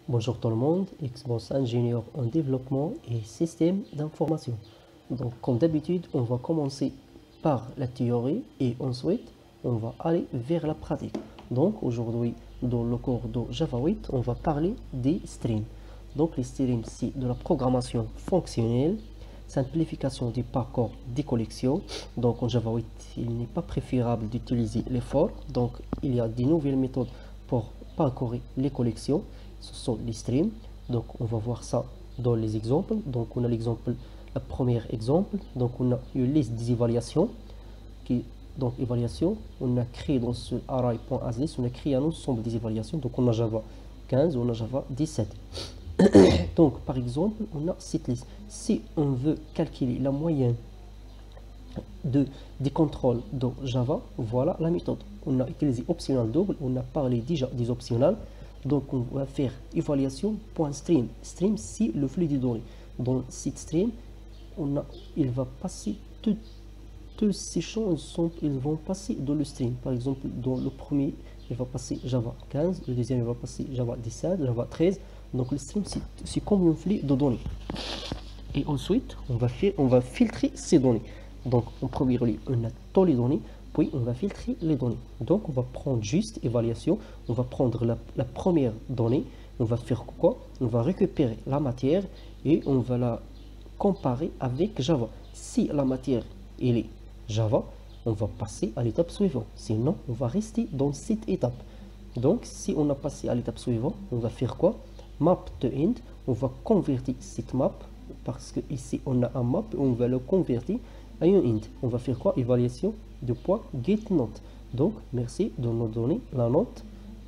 Bonjour tout le monde, Xbox ingénieur en développement et système d'information. Donc comme d'habitude, on va commencer par la théorie et ensuite on va aller vers la pratique. Donc aujourd'hui, dans le cours de Java 8, on va parler des streams. Donc les streams, c'est de la programmation fonctionnelle, simplification du parcours des collections. Donc en Java 8, il n'est pas préférable d'utiliser les for. Donc il y a des nouvelles méthodes pour parcourir les collections. Ce sont les streams. Donc on va voir ça dans les exemples. Donc on a l'exemple, le premier exemple. Donc on a une liste des évaluations. Donc évaluation, on a créé dans ce array.aslist, on a créé un ensemble des évaluations. Donc on a Java 15, on a Java 17. Donc par exemple, on a cette liste. Si on veut calculer la moyenne des contrôles de Java, voilà la méthode. On a utilisé optional double, on a parlé déjà des optionales. Donc on va faire évaluation.stream. Stream, c'est le flux de données. Dans cette stream, il va passer tous ces champs, ils vont passer dans le stream. Par exemple, dans le premier, il va passer Java 15, le deuxième, il va passer Java 17, Java 13. Donc le stream, c'est comme un flux de données. Et ensuite, on va filtrer ces données. Donc en premier lieu, on a toutes les données, puis on va filtrer les données. Donc on va prendre juste évaluation, on va prendre la première donnée, on va faire quoi? On va récupérer la matière et on va la comparer avec Java. Si la matière elle est Java, on va passer à l'étape suivante. Sinon, on va rester dans cette étape. Donc si on a passé à l'étape suivante, on va faire quoi? Map to end, on va convertir cette map parce que ici on a un map, on va le convertir à un int. On va faire quoi? Évaluation de point get note. Donc merci de nous donner la note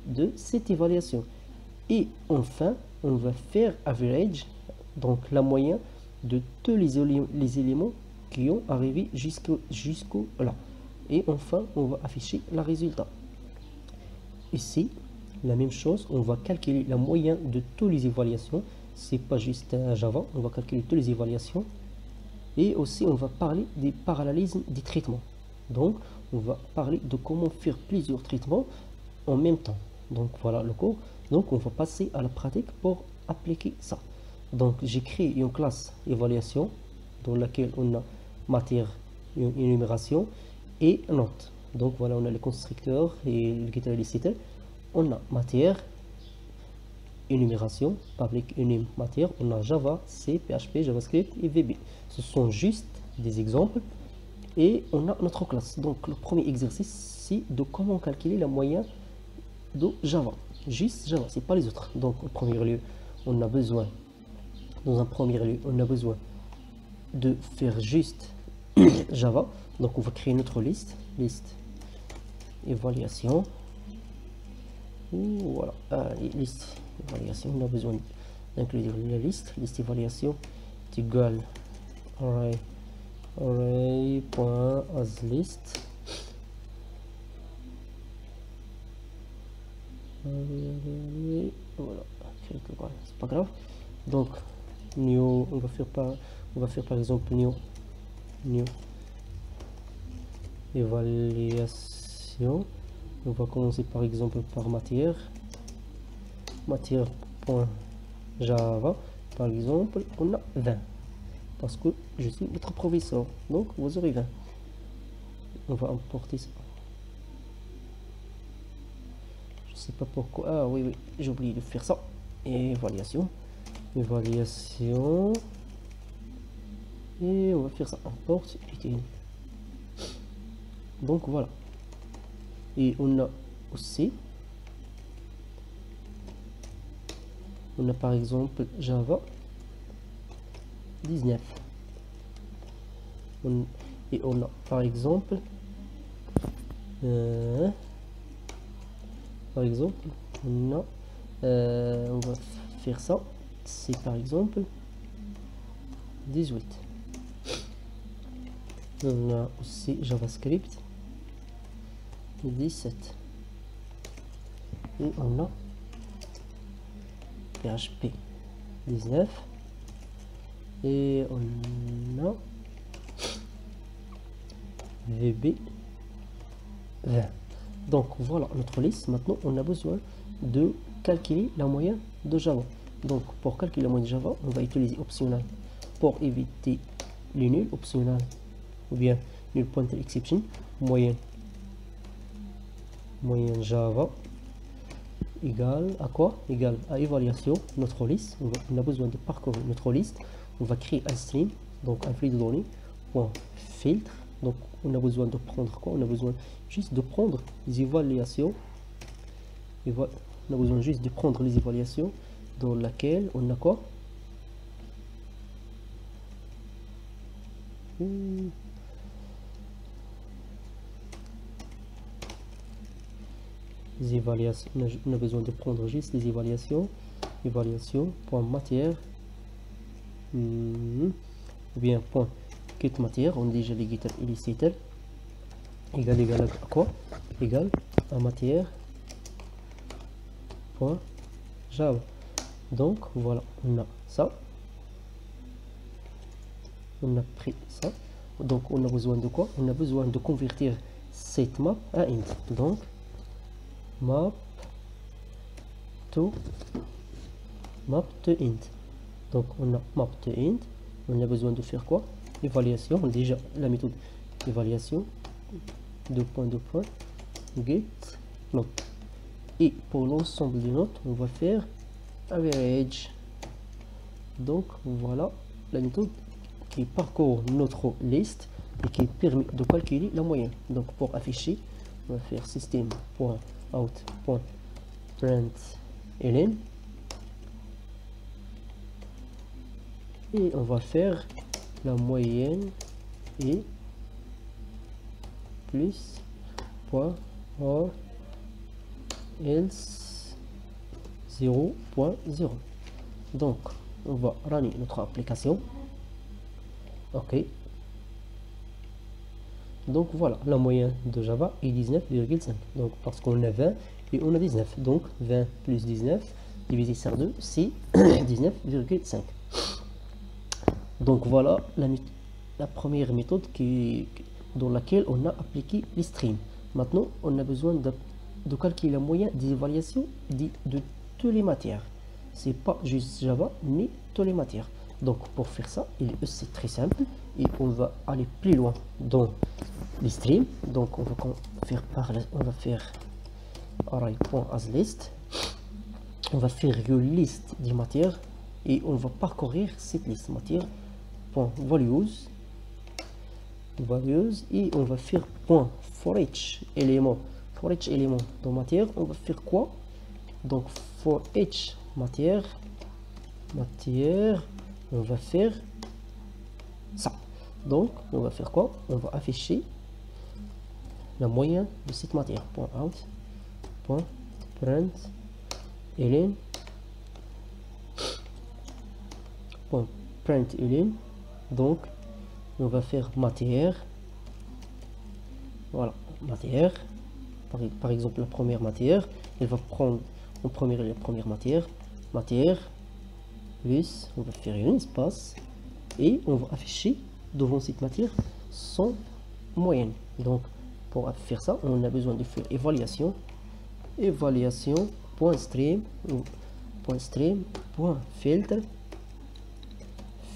de cette évaluation. Et enfin, on va faire average, donc la moyenne de tous les éléments qui ont arrivé jusqu'au là. Et enfin, on va afficher le résultat. Ici, la même chose, on va calculer la moyenne de toutes les évaluations. C'est pas juste Java, on va calculer toutes les évaluations. Et aussi, on va parler des parallélismes des traitements. Donc, on va parler de comment faire plusieurs traitements en même temps. Donc, voilà le cours. Donc, on va passer à la pratique pour appliquer ça. Donc, j'ai créé une classe évaluation dans laquelle on a matière, une énumération et note. Donc, voilà, on a le constructeur et le GetAliceSetter. On a matière, énumération, public enum matière, on a Java, C, PHP, JavaScript et VB. Ce sont juste des exemples et on a notre classe. Donc le premier exercice, c'est de comment calculer la moyenne de Java. Juste Java, c'est pas les autres. Donc au premier lieu, on a besoin, dans un premier lieu, on a besoin de faire juste Java. Donc on va créer notre liste évaluation. Voilà, liste évaluation, on a besoin d'inclure la liste évaluation est égal array.aslist voilà, c'est pas grave. Donc new, on va faire par exemple new évaluation. On va commencer par exemple par matière.java. Par exemple, on a 20 parce que je suis votre professeur, donc vous aurez 20. On va importer ça. Je sais pas pourquoi. Ah oui, j'ai oublié de faire ça. Évaluation et on va faire ça. Importe utile. Donc voilà. Et on a aussi, on a par exemple Java 19. Et on a par exemple, on va faire ça. C'est par exemple 18. On a aussi JavaScript 17 et on a PHP 19 et on a VB 20. Donc voilà notre liste. Maintenant on a besoin de calculer la moyenne de Java. Donc pour calculer la moyenne de Java, on va utiliser optional pour éviter les nuls, optional ou bien null pointer exception, moyenne Java égale à quoi? Égale à évaluation, notre liste. On a besoin de parcourir notre liste. On va créer un stream, donc un flux de données, point filtre. Donc on a besoin de prendre quoi? On a besoin juste de prendre les évaluations. On a besoin juste de prendre les évaluations dans laquelle on a quoi? Les évaluations, on a besoin de prendre juste les évaluations, point matière, ou bien point get matière, on a déjà les getter et les setter, égal à quoi? Égal à matière point Java. Donc voilà, on a ça, on a pris ça, donc on a besoin de quoi? On a besoin de convertir cette map à int. Donc map to int. Donc on a map to int. On a besoin de faire quoi? Évaluation. Déjà la méthode évaluation. Deux points get note. Et pour l'ensemble des notes, on va faire average. Donc voilà la méthode qui parcourt notre liste et qui permet de calculer la moyenne. Donc pour afficher, on va faire system.out.println et on va faire la moyenne et plus point or else 0.0. donc on va runner notre application. Ok, donc voilà, la moyenne de Java est 19,5. donc parce qu'on a 20 et on a 19, donc 20 plus 19 divisé par 2 c'est 19,5. donc voilà la première méthode dans laquelle on a appliqué les streams. Maintenant on a besoin de calculer la moyenne des évaluations de toutes les matières. C'est pas juste Java mais toutes les matières. Donc pour faire ça, c'est très simple et on va aller plus loin dans les streams. Donc on va faire array.asList. On va faire une liste des matières et on va parcourir cette liste matière.values et on va faire for each élément dans matière. On va faire quoi? Donc for each matière on va faire ça. Donc on va faire quoi? On va afficher la moyenne de cette matière. .out.println donc on va faire matière. Voilà, matière. Par exemple la première matière, elle va prendre en première la première matière plus, on va faire un espace et on va afficher devant cette matière son moyenne. Donc pour faire ça, on a besoin de faire évaluation.stream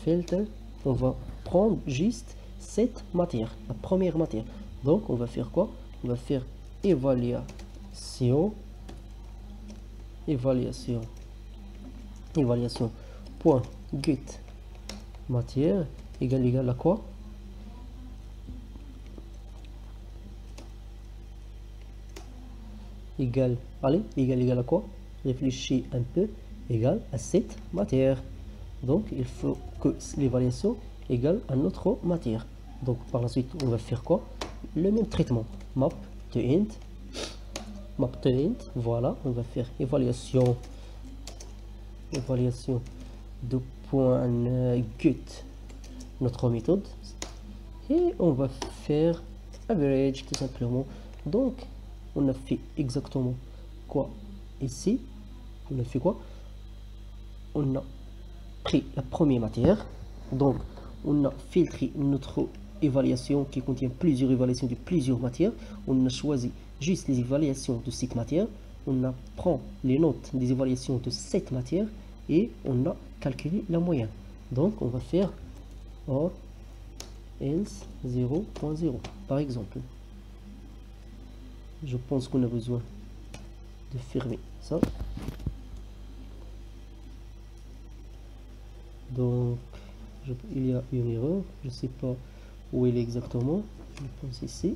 filtre. On va prendre juste cette matière, la première matière. Donc on va faire quoi? On va faire évaluation point get matière égal à quoi? égal à quoi? Réfléchis un peu. Égal à cette matière. Donc il faut que l'évaluation égale à notre matière. Donc par la suite on va faire quoi? Le même traitement, map to int. Voilà, on va faire évaluation de point get notre méthode et on va faire average tout simplement. Donc on a fait exactement quoi ici? On a fait quoi? On a pris la première matière, donc on a filtré notre évaluation qui contient plusieurs évaluations de plusieurs matières. On a choisi juste les évaluations de cette matière. on prend les notes des évaluations de cette matière et on a calculé la moyenne. Donc on va faire or else 0.0 par exemple. Je pense qu'on a besoin de fermer ça. Donc il y a une erreur, je ne sais pas où elle est exactement. Je pense ici.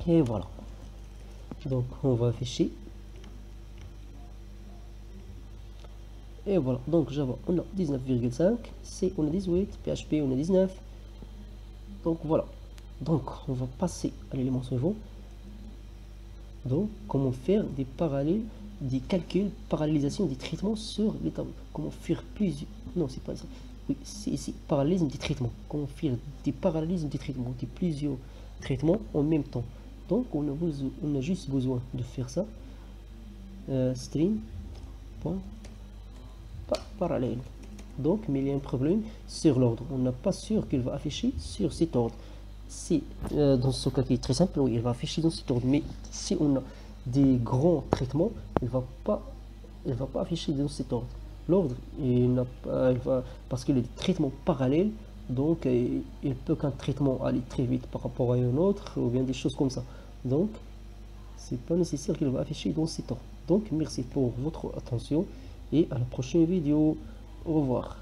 Et voilà. Donc on va afficher. Et voilà. Donc Java on a 19,5, C on a 18, PHP on a 19. Donc voilà. Donc on va passer à l'élément suivant. Donc comment faire des parallèles, des calculs, parallélisation des traitements sur les tableaux. Comment faire plusieurs. Non, c'est pas ça. Oui, c'est ici, parallélisme des traitements. Comment faire des parallélismes des traitements, des plusieurs traitements en même temps. Donc on a juste besoin de faire ça. String point parallèle. Donc mais il y a un problème sur l'ordre. On n'est pas sûr qu'il va afficher sur cet ordre. Si dans ce cas qui est très simple, oui, il va afficher dans cet ordre. Mais si on a des grands traitements, il va pas afficher dans cet ordre. L'ordre, parce qu'il est des traitements parallèles, donc il peut qu'un traitement aller très vite par rapport à un autre, ou bien des choses comme ça. Donc, c'est pas nécessaire qu'il va afficher dans cet ordre. Donc, merci pour votre attention et à la prochaine vidéo. Au revoir.